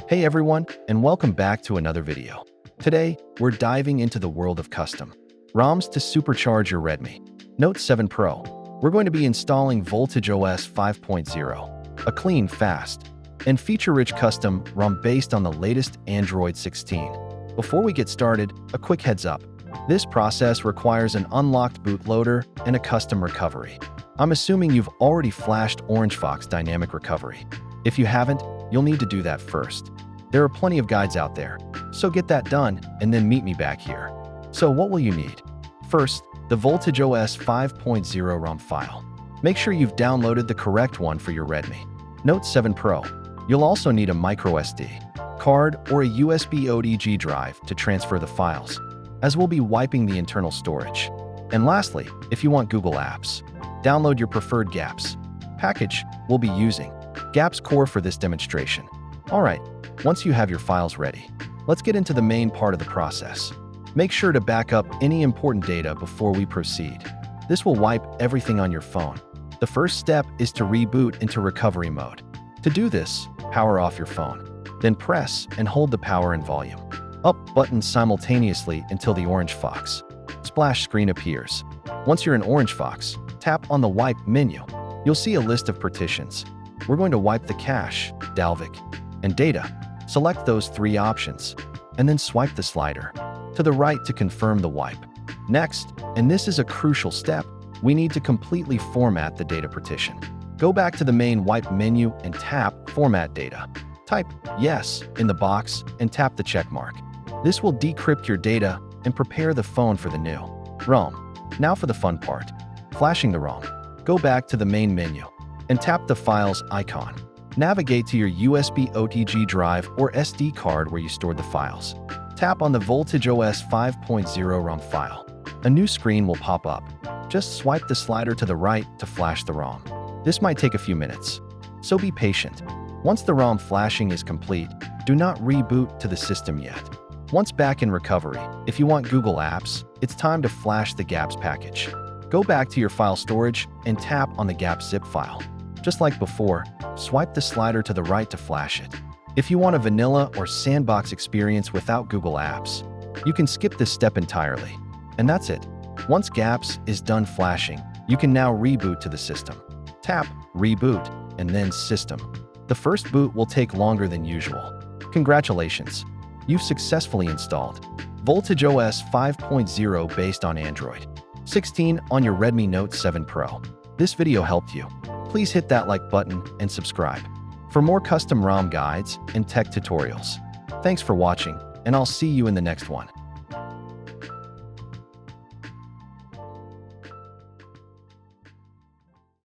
Hey everyone, and welcome back to another video. Today, we're diving into the world of custom ROMs to supercharge your Redmi Note 7 Pro. We're going to be installing VoltageOS 5.0, a clean, fast, and feature-rich custom ROM based on the latest Android 16. Before we get started, a quick heads up. This process requires an unlocked bootloader and a custom recovery. I'm assuming you've already flashed OrangeFox dynamic recovery. If you haven't, you'll need to do that first. There are plenty of guides out there, so get that done and then meet me back here. So what will you need? First, the VoltageOS 5.0 ROM file. Make sure you've downloaded the correct one for your Redmi Note 7 Pro. You'll also need a microSD card or a USB OTG drive to transfer the files, as we'll be wiping the internal storage. And lastly, if you want Google Apps, download your preferred GApps package. We'll be using GApps Core for this demonstration. Alright, once you have your files ready, let's get into the main part of the process. Make sure to back up any important data before we proceed. This will wipe everything on your phone. The first step is to reboot into recovery mode. To do this, power off your phone. Then press and hold the power and volume up buttons simultaneously until the OrangeFox splash screen appears. Once you're in OrangeFox, tap on the Wipe menu. You'll see a list of partitions. We're going to wipe the cache, Dalvik, and data. Select those three options, and then swipe the slider to the right to confirm the wipe. Next, and this is a crucial step, we need to completely format the data partition. Go back to the main Wipe menu and tap Format Data. Type Yes in the box and tap the check mark. This will decrypt your data and prepare the phone for the new ROM. Now for the fun part, flashing the ROM. Go back to the main menu and tap the Files icon. Navigate to your USB OTG drive or SD card where you stored the files. Tap on the VoltageOS 5.0 ROM file. A new screen will pop up. Just swipe the slider to the right to flash the ROM. This might take a few minutes, so be patient. Once the ROM flashing is complete, do not reboot to the system yet. Once back in recovery, if you want Google Apps, it's time to flash the GApps package. Go back to your file storage and tap on the GApps zip file. Just like before, swipe the slider to the right to flash it. If you want a vanilla or sandbox experience without Google Apps, you can skip this step entirely. And that's it. Once GApps is done flashing, you can now reboot to the system. Tap Reboot and then System. The first boot will take longer than usual. Congratulations! You've successfully installed VoltageOS 5.0 based on Android 16 on your Redmi Note 7 Pro. This video helped you. Please hit that like button and subscribe for more custom ROM guides and tech tutorials. Thanks for watching, and I'll see you in the next one.